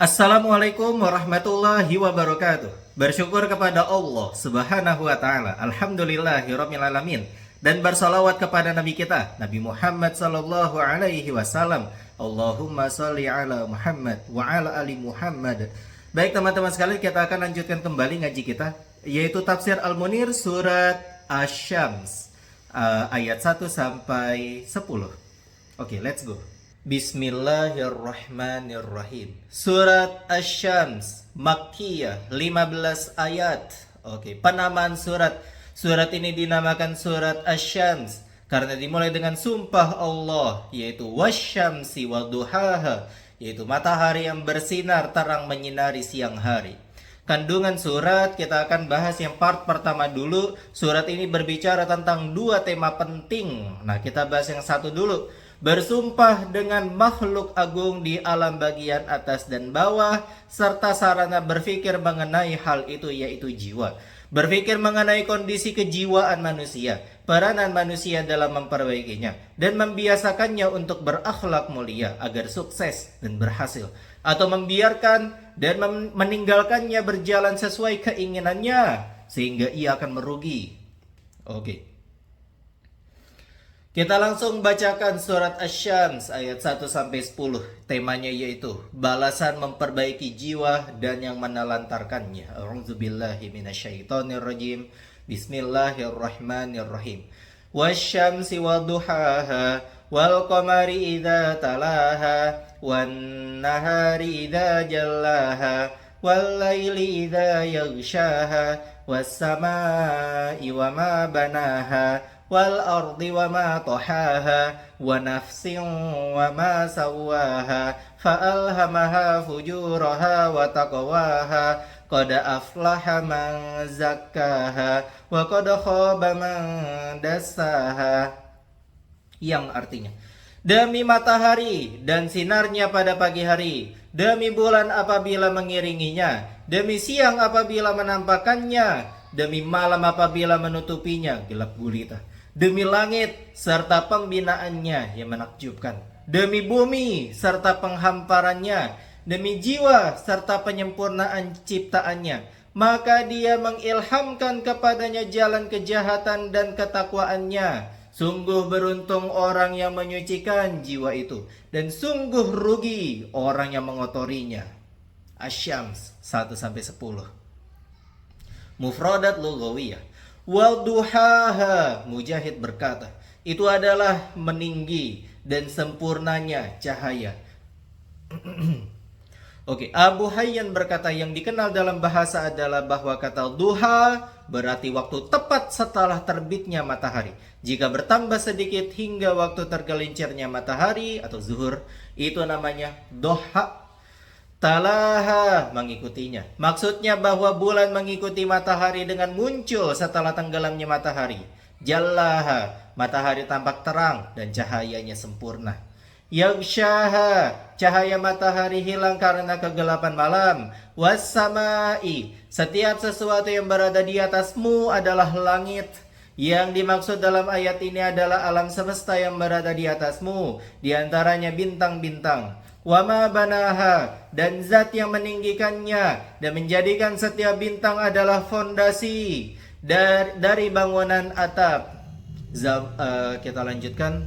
Assalamualaikum warahmatullahi wabarakatuh. Bersyukur kepada Allah Subhanahu wa taala. Alhamdulillahirabbil alamin. Dan bersalawat kepada nabi kita, Nabi Muhammad sallallahu alaihi wasallam. Allahumma shalli ala Muhammad wa ala ali Muhammad. Baik teman-teman sekalian, kita akan lanjutkan kembali ngaji kita, yaitu tafsir Al-Munir surat Asy-Syams ayat 1 sampai 10. Oke, let's go. Bismillahirrahmanirrahim. Surat Asy-Syams Makkiyah, 15 ayat. Oke, penamaan surat. Surat ini dinamakan surat Asy-Syams karena dimulai dengan sumpah Allah, yaitu wasyamsi waduhaha, yaitu matahari yang bersinar terang menyinari siang hari. Kandungan surat kita akan bahas yang part pertama dulu. Surat ini berbicara tentang dua tema penting. Nah, kita bahas yang satu dulu. Bersumpah dengan makhluk agung di alam bagian atas dan bawah, serta sarana berpikir mengenai hal itu, yaitu jiwa. Berpikir mengenai kondisi kejiwaan manusia, peranan manusia dalam memperbaikinya, dan membiasakannya untuk berakhlak mulia agar sukses dan berhasil. Atau membiarkan dan meninggalkannya berjalan sesuai keinginannya, sehingga ia akan merugi. Oke. Kita langsung bacakan surat Asy-Syams ayat 1 sampai 10. Temanya yaitu balasan memperbaiki jiwa dan yang menelantarkannya. A'udzubillahi minasyaitonirrajim. Bismillahirrahmanirrahim. Wasyamsi waduhaha wal qamari idza talaha wan nahari idza jallaha wal laili idza yaghshaha was samaa'i wama banaha wal ardi wama tahaha wa nafsin wama sawaha fa alhamaha fujuraha wa taqwaha qad aflaha man zakkaha wa qad khaba man dassaha, yang artinya, demi matahari dan sinarnya pada pagi hari, demi bulan apabila mengiringinya, demi siang apabila menampakkannya, demi malam apabila menutupinya gelap gulita, demi langit serta pembinaannya yang menakjubkan, demi bumi serta penghamparannya, demi jiwa serta penyempurnaan ciptaannya, maka dia mengilhamkan kepadanya jalan kejahatan dan ketakwaannya. Sungguh beruntung orang yang menyucikan jiwa itu, dan sungguh rugi orang yang mengotorinya. Asy-Syams 1 sampai 10. Mufradat lughawiyah. Wal duhaha, Mujahid berkata, itu adalah meninggi dan sempurnanya cahaya. Oke, Abu Hayyan berkata yang dikenal dalam bahasa adalah bahwa kata duha berarti waktu tepat setelah terbitnya matahari. Jika bertambah sedikit hingga waktu tergelincirnya matahari atau zuhur, itu namanya doha. Talaha, mengikutinya. Maksudnya bahwa bulan mengikuti matahari dengan muncul setelah tenggelamnya matahari. Jallaha, matahari tampak terang dan cahayanya sempurna. Yaghshaha, cahaya matahari hilang karena kegelapan malam. Wassama'i, setiap sesuatu yang berada di atasmu adalah langit. Yang dimaksud dalam ayat ini adalah alam semesta yang berada di atasmu, di antaranya bintang-bintang. Wama banaha, dan zat yang meninggikannya dan menjadikan setiap bintang adalah fondasi dari bangunan atap. Kita lanjutkan.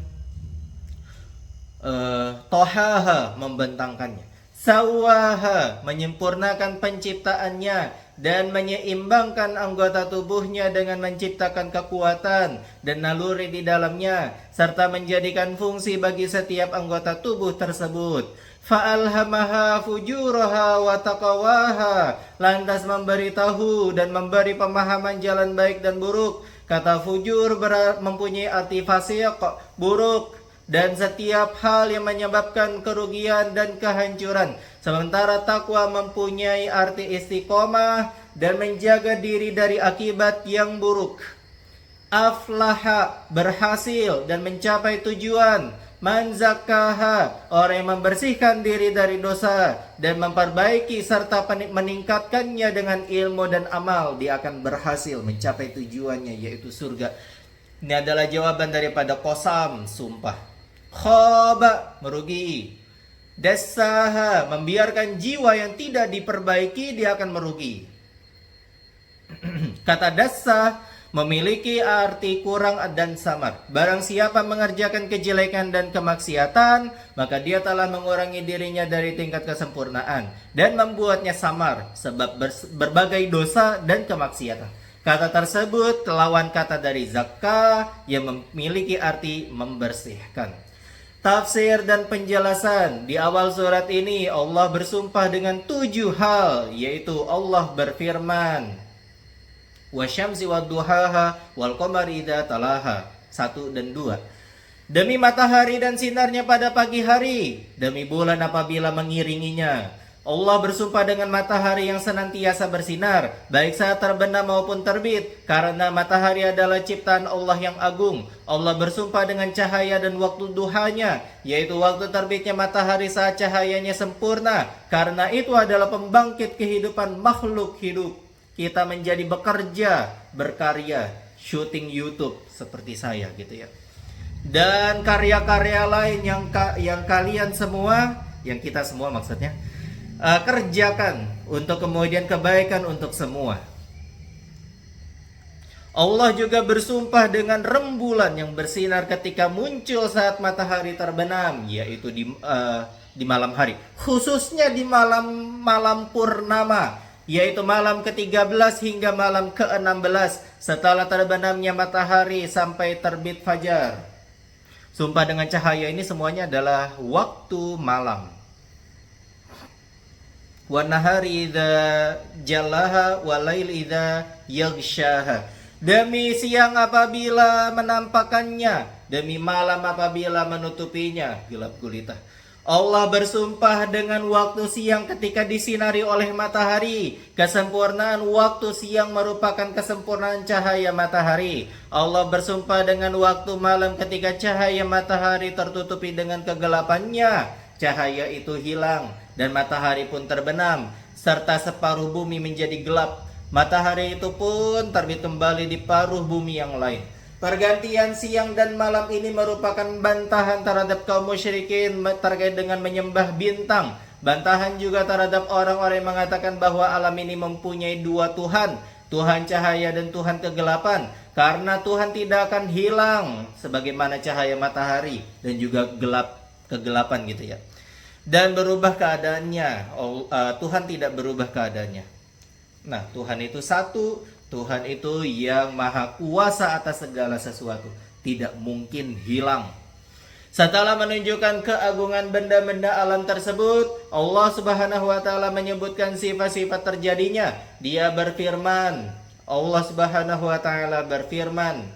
Tohaha, membentangkannya. Sawaha, menyempurnakan penciptaannya dan menyeimbangkan anggota tubuhnya dengan menciptakan kekuatan dan naluri di dalamnya, serta menjadikan fungsi bagi setiap anggota tubuh tersebut. Fa'alhamaha fujuraha wa taqwaha, lantas memberitahu dan memberi pemahaman jalan baik dan buruk. Kata fujur mempunyai arti fasiq, buruk, dan setiap hal yang menyebabkan kerugian dan kehancuran. Sementara takwa mempunyai arti istiqomah dan menjaga diri dari akibat yang buruk. Aflaha, berhasil dan mencapai tujuan. Man zakkaha, orang yang membersihkan diri dari dosa dan memperbaiki serta meningkatkannya dengan ilmu dan amal, dia akan berhasil mencapai tujuannya, yaitu surga. Ini adalah jawaban daripada qasam, sumpah. Khaba, merugi. Dassaha, membiarkan jiwa yang tidak diperbaiki dia akan merugi. Kata dassa memiliki arti kurang dan samar. Barang siapa mengerjakan kejelekan dan kemaksiatan, maka dia telah mengurangi dirinya dari tingkat kesempurnaan dan membuatnya samar sebab berbagai dosa dan kemaksiatan. Kata tersebut lawan kata dari zakah yang memiliki arti membersihkan. Tafsir dan penjelasan. Di awal surat ini Allah bersumpah dengan 7 hal, yaitu Allah berfirman, wasyamsi wadduhaha wal qamari idza talaha, 1 dan 2. Demi matahari dan sinarnya pada pagi hari, demi bulan apabila mengiringinya. Allah bersumpah dengan matahari yang senantiasa bersinar, baik saat terbenam maupun terbit, karena matahari adalah ciptaan Allah yang agung. Allah bersumpah dengan cahaya dan waktu duhanya, yaitu waktu terbitnya matahari saat cahayanya sempurna, karena itu adalah pembangkit kehidupan makhluk hidup. Kita menjadi bekerja, berkarya, syuting YouTube seperti saya gitu ya. Dan karya-karya lain yang kalian semua, yang kita semua maksudnya, kerjakan untuk kemudian kebaikan untuk semua. Allah juga bersumpah dengan rembulan yang bersinar ketika muncul saat matahari terbenam, yaitu di malam hari, khususnya di malam purnama, yaitu malam ke-13 hingga malam ke-16 setelah terbenamnya matahari sampai terbit fajar. Sumpah dengan cahaya ini semuanya adalah waktu malam. Wa nahari idza jallaha wa lail idza yaghshaha. Demi siang apabila menampakkannya, demi malam apabila menutupinya, gelap gulita. Allah bersumpah dengan waktu siang ketika disinari oleh matahari. Kesempurnaan waktu siang merupakan kesempurnaan cahaya matahari. Allah bersumpah dengan waktu malam ketika cahaya matahari tertutupi dengan kegelapannya. Cahaya itu hilang dan matahari pun terbenam, serta separuh bumi menjadi gelap. Matahari itu pun terbit kembali di paruh bumi yang lain. Pergantian siang dan malam ini merupakan bantahan terhadap kaum musyrikin terkait dengan menyembah bintang. Bantahan juga terhadap orang-orang yang mengatakan bahwa alam ini mempunyai 2 Tuhan, Tuhan cahaya dan Tuhan kegelapan. Karena Tuhan tidak akan hilang sebagaimana cahaya matahari dan juga kegelapan gitu ya. Dan berubah keadaannya, Tuhan tidak berubah keadaannya. Nah, Tuhan itu satu, Tuhan itu yang maha kuasa atas segala sesuatu, tidak mungkin hilang. Setelah menunjukkan keagungan benda-benda alam tersebut, Allah Subhanahu wa taala menyebutkan sifat-sifat terjadinya. Dia berfirman, Allah Subhanahu wa taala berfirman,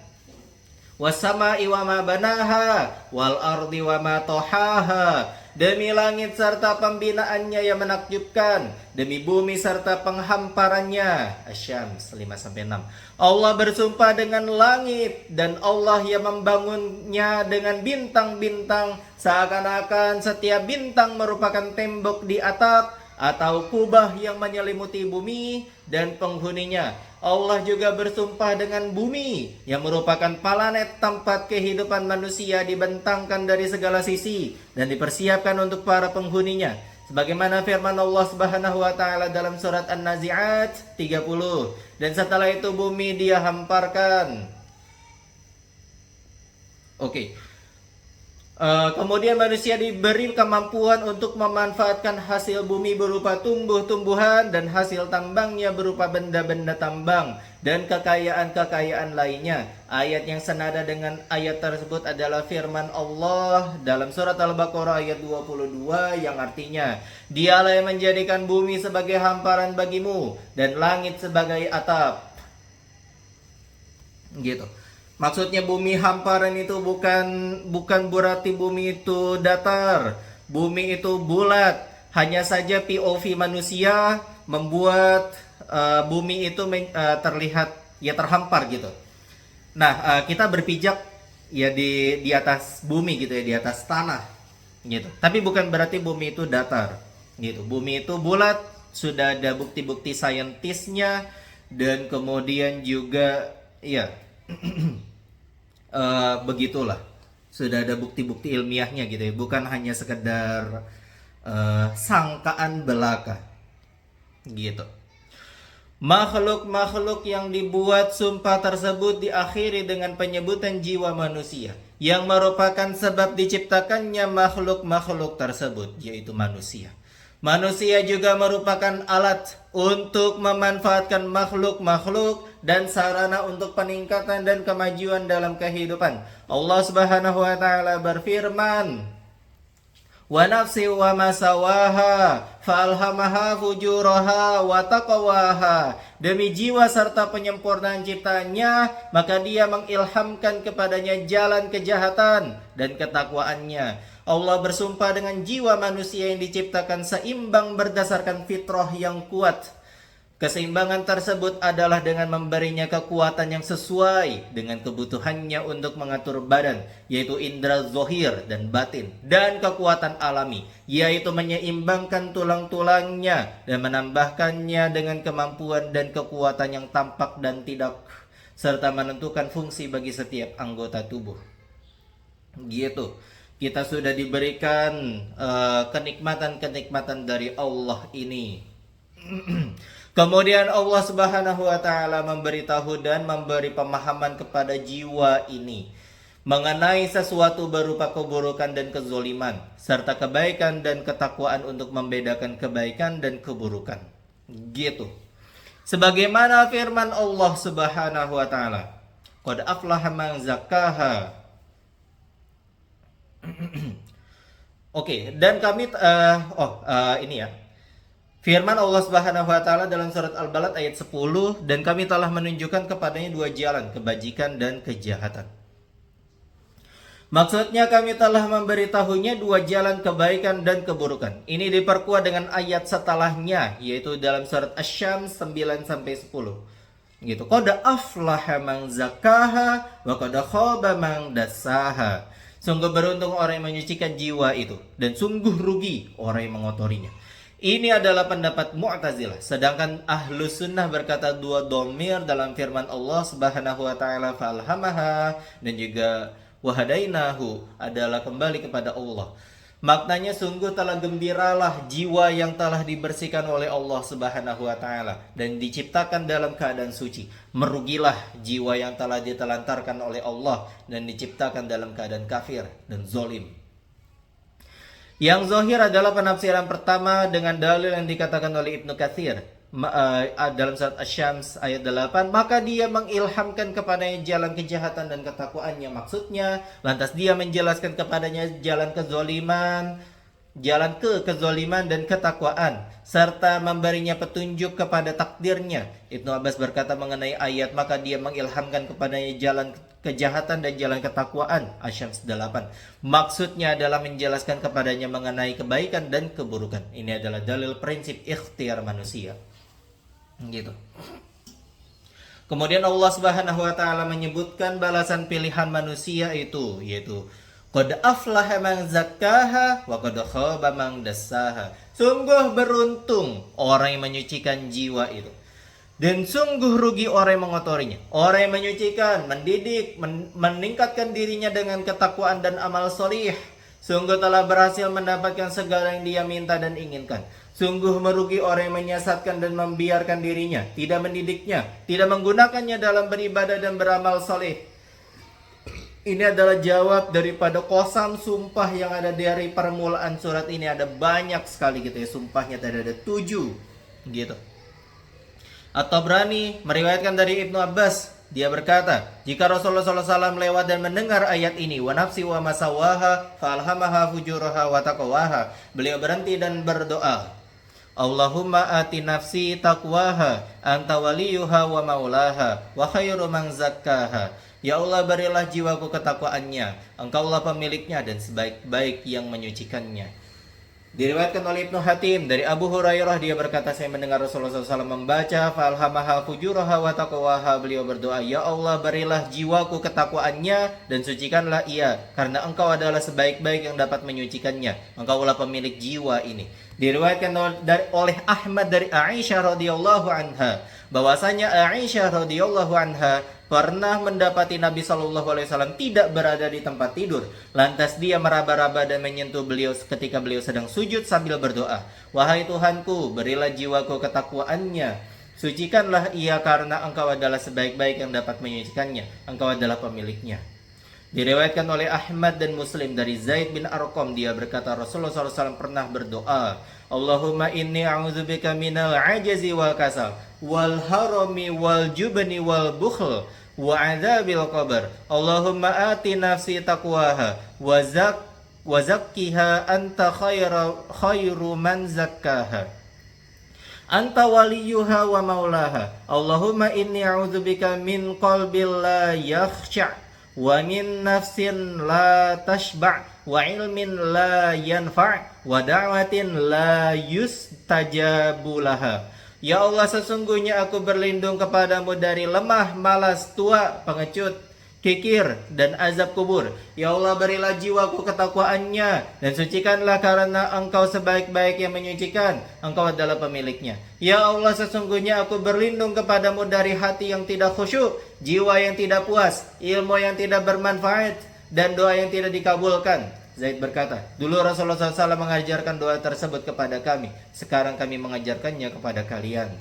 "Was-sama'i wa ma banaha wal ardi wa ma tahaha." Demi langit serta pembinaannya yang menakjubkan, demi bumi serta penghamparannya. Asy-Syams 5-6. Allah bersumpah dengan langit dan Allah yang membangunnya dengan bintang-bintang, seakan-akan setiap bintang merupakan tembok di atap atau kubah yang menyelimuti bumi dan penghuninya. Allah juga bersumpah dengan bumi yang merupakan planet tempat kehidupan manusia dibentangkan dari segala sisi dan dipersiapkan untuk para penghuninya. Sebagaimana firman Allah Subhanahu wa taala dalam surat An-Nazi'at 30. Dan setelah itu bumi dia hamparkan. Kemudian manusia diberi kemampuan untuk memanfaatkan hasil bumi berupa tumbuh-tumbuhan dan hasil tambangnya berupa benda-benda tambang dan kekayaan-kekayaan lainnya. Ayat yang senada dengan ayat tersebut adalah firman Allah dalam surat Al-Baqarah ayat 22 yang artinya, Dialah yang menjadikan bumi sebagai hamparan bagimu dan langit sebagai atap. Gitu. Maksudnya bumi hamparan itu bukan berarti bumi itu datar. Bumi itu bulat. Hanya saja POV manusia membuat bumi itu terlihat ya terhampar gitu. Nah, kita berpijak ya di atas bumi gitu ya, di atas tanah gitu. Tapi bukan berarti bumi itu datar gitu. Bumi itu bulat, sudah ada bukti-bukti saintisnya dan kemudian juga ya begitulah, sudah ada bukti-bukti ilmiahnya gitu ya, bukan hanya sekedar sangkaan belaka. Gitu. Makhluk-makhluk yang dibuat sumpah tersebut diakhiri dengan penyebutan jiwa manusia yang merupakan sebab diciptakannya makhluk-makhluk tersebut, yaitu manusia. Manusia juga merupakan alat untuk memanfaatkan makhluk-makhluk dan sarana untuk peningkatan dan kemajuan dalam kehidupan. Allah Subhanahu wa taala berfirman, wa nafsi wa ma sawaha falhamaha fujuraha wa taqwaha. Demi jiwa serta penyempurnaan ciptaannya, maka dia mengilhamkan kepadanya jalan kejahatan dan ketakwaannya. Allah bersumpah dengan jiwa manusia yang diciptakan seimbang berdasarkan fitrah yang kuat. Keseimbangan tersebut adalah dengan memberinya kekuatan yang sesuai dengan kebutuhannya untuk mengatur badan, yaitu indera zohir dan batin, dan kekuatan alami, yaitu menyeimbangkan tulang-tulangnya dan menambahkannya dengan kemampuan dan kekuatan yang tampak dan tidak, serta menentukan fungsi bagi setiap anggota tubuh. Gitu. Kita sudah diberikan kenikmatan-kenikmatan dari Allah ini. Kemudian Allah Subhanahu wa taala memberitahu dan memberi pemahaman kepada jiwa ini mengenai sesuatu berupa keburukan dan kezoliman, serta kebaikan dan ketakwaan untuk membedakan kebaikan dan keburukan. Gitu. Sebagaimana firman Allah Subhanahu wa taala, qad aflaha man zakkaha. Oke, dan kami ini ya. Firman Allah Subhanahu wa taala dalam surat Al-Balad ayat 10, dan kami telah menunjukkan kepadanya dua jalan, kebajikan dan kejahatan. Maksudnya kami telah memberitahunya dua jalan kebaikan dan keburukan. Ini diperkuat dengan ayat setelahnya, yaitu dalam surat Asy-Syams 9 sampai 10. Gitu. Qad aflaha man zakkaha wa qad khaba man dassaha. Sungguh beruntung orang yang menyucikan jiwa itu, dan sungguh rugi orang yang mengotorinya. Ini adalah pendapat Mu'tazilah. Sedangkan Ahlus Sunnah berkata dua dhamir dalam firman Allah Subhanahu wa taala falhamaha dan juga wahadainahu adalah kembali kepada Allah. Maknanya sungguh telah gembiralah jiwa yang telah dibersihkan oleh Allah Subhanahu wa taala dan diciptakan dalam keadaan suci. Merugilah jiwa yang telah ditelantarkan oleh Allah dan diciptakan dalam keadaan kafir dan zalim. Yang zahir adalah penafsiran pertama dengan dalil yang dikatakan oleh Ibnu Katsir dalam surat Asy-Syams ayat 8, maka dia mengilhamkan kepadanya jalan kejahatan dan ketakwaannya. Maksudnya, lantas dia menjelaskan kepadanya jalan kezaliman, jalan kezaliman dan ketakwaan, serta memberinya petunjuk kepada takdirnya. Ibnu Abbas berkata mengenai ayat, maka dia mengilhamkan kepadanya jalan kejahatan dan jalan ketakwaan, Asy-Syams 8. Maksudnya adalah menjelaskan kepadanya mengenai kebaikan dan keburukan. Ini adalah dalil prinsip ikhtiar manusia. Gitu. Kemudian Allah Subhanahu wa taala menyebutkan balasan pilihan manusia itu, yaitu qad aflaha man zakkaha wa qad khaba man dassaha. Sungguh beruntung orang yang menyucikan jiwa itu, dan sungguh rugi orang yang mengotorinya. Orang yang menyucikan, mendidik, meningkatkan dirinya dengan ketakwaan dan amal sholih, sungguh telah berhasil mendapatkan segala yang dia minta dan inginkan. Sungguh merugi orang yang menyesatkan dan membiarkan dirinya, tidak mendidiknya, tidak menggunakannya dalam beribadah dan beramal sholih. Ini adalah jawab daripada qasam, sumpah yang ada dari permulaan surat ini. Ada banyak sekali gitu ya, sumpahnya tadi ada 7 gitu. At-Tabrani meriwayatkan dari Ibnu Abbas, dia berkata, jika Rasulullah SAW lewat dan mendengar ayat ini, wa nafsi wa masawaha falhamaha fujuraha wa taqwaha, beliau berhenti dan berdoa, Allahumma ati nafsi taqwaha anta waliyuha wa maulaha wa khairu man zakkaha. Ya Allah, berilah jiwaku ketakwaannya, Engkaulah pemiliknya dan sebaik-baik yang menyucikannya. Diriwayatkan oleh Ibnu Hatim dari Abu Hurairah, dia berkata, saya mendengar Rasulullah SAW membaca falhamaha fujuraha wa taqwaha. Beliau berdoa, ya Allah, berilah jiwaku ketakwaannya dan sucikanlah ia, karena Engkau adalah sebaik-baik yang dapat menyucikannya. Engkaulah pemilik jiwa ini. Diriwayatkan oleh Ahmad dari Aisyah radhiyallahu anha bahwasanya Aisyah radhiyallahu anha pernah mendapati Nabi Shallallahu alaihi wasallam tidak berada di tempat tidur. Lantas dia meraba-raba dan menyentuh beliau ketika beliau sedang sujud sambil berdoa. Wahai Tuhanku, berilah jiwaku ketakwaannya. Sucikanlah ia karena engkau adalah sebaik-baik yang dapat menyucikannya. Engkau adalah pemiliknya. Diriwayatkan oleh Ahmad dan Muslim dari Zaid bin Arqam, dia berkata Rasulullah SAW pernah berdoa, Allahumma inni a'udzubika minal ajazi wal kasal wal harami wal jubni wal bukhl wa adzabil qabr. Allahumma ati nafsi taqwaha wa zakkiha anta khairu man zakkaha. Anta waliyuha wa maulaha. Allahumma inni a'udzubika min qalbil la yakhsha' wa min nafsin la tashba' wa ilmin la yanfa' wa da'watin la yustajabu laha. Ya Allah, sesungguhnya aku berlindung kepadamu dari lemah, malas, tua, pengecut, kikir, dan azab kubur. Ya Allah, berilah jiwaku ketakwaannya dan sucikanlah karena engkau sebaik-baik yang menyucikan. Engkau adalah pemiliknya. Ya Allah, sesungguhnya aku berlindung kepadamu dari hati yang tidak khusyuk, jiwa yang tidak puas, ilmu yang tidak bermanfaat, dan doa yang tidak dikabulkan. Zaid berkata, dulu Rasulullah SAW mengajarkan doa tersebut kepada kami. Sekarang kami mengajarkannya kepada kalian.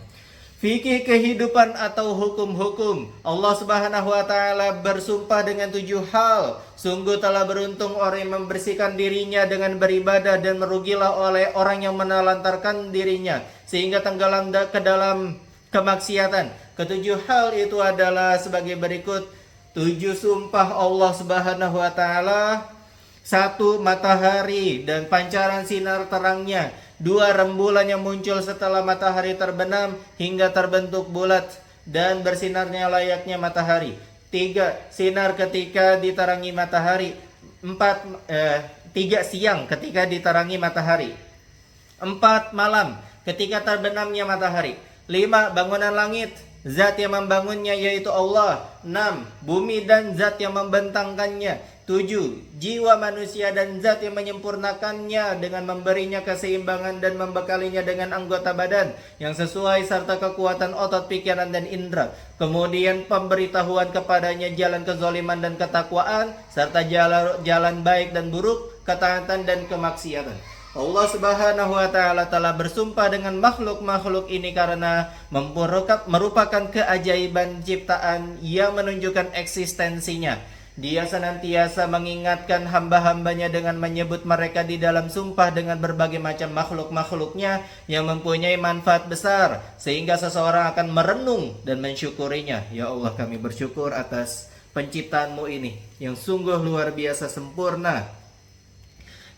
Fikih kehidupan atau hukum-hukum. Allah Subhanahu wa taala bersumpah dengan 7 hal. Sungguh telah beruntung orang yang membersihkan dirinya dengan beribadah, dan merugilah oleh orang yang menelantarkan dirinya sehingga tenggelam ke dalam kemaksiatan. Ketujuh hal itu adalah sebagai berikut. 7 sumpah Allah Subhanahu wa taala. 1. Matahari dan pancaran sinar terangnya. 2. Rembulan yang muncul setelah matahari terbenam hingga terbentuk bulat dan bersinarnya layaknya matahari. 3. Sinar ketika diterangi matahari. 3. Siang ketika diterangi matahari. 4. Malam ketika terbenamnya matahari. 5. Bangunan langit, zat yang membangunnya yaitu Allah. 6. Bumi dan zat yang membentangkannya. 7. Jiwa manusia dan zat yang menyempurnakannya dengan memberinya keseimbangan dan membekalinya dengan anggota badan yang sesuai serta kekuatan otot, pikiran, dan indera. Kemudian pemberitahuan kepadanya jalan kezaliman dan ketakwaan serta jalan baik dan buruk, ketaatan dan kemaksiatan. Allah Subhanahu wa taala telah bersumpah dengan makhluk-makhluk ini karena merupakan keajaiban ciptaan yang menunjukkan eksistensinya. Dia senantiasa mengingatkan hamba-hambanya dengan menyebut mereka di dalam sumpah dengan berbagai macam makhluk-makhluknya yang mempunyai manfaat besar, sehingga seseorang akan merenung dan mensyukurinya. Ya Allah, kami bersyukur atas penciptaan-Mu ini yang sungguh luar biasa sempurna.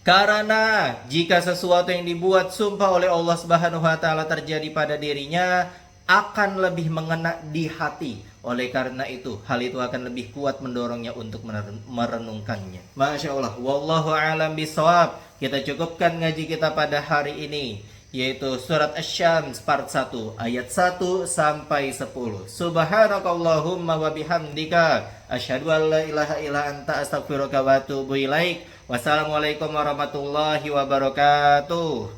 Karena jika sesuatu yang dibuat sumpah oleh Allah Subhanahu wa taala terjadi pada dirinya, akan lebih mengena di hati. Oleh karena itu, hal itu akan lebih kuat mendorongnya untuk merenungkannya. Masya Allah. Wallahu a'lam bishawab. Kita cukupkan ngaji kita pada hari ini, yaitu surat Asy-Syams part 1 ayat 1 sampai 10. Subhanakallahumma wa bihamdika asyhadu an la ilaha illa anta astaghfiruka wa atubu ilaik. Wassalamualaikum warahmatullahi wabarakatuh.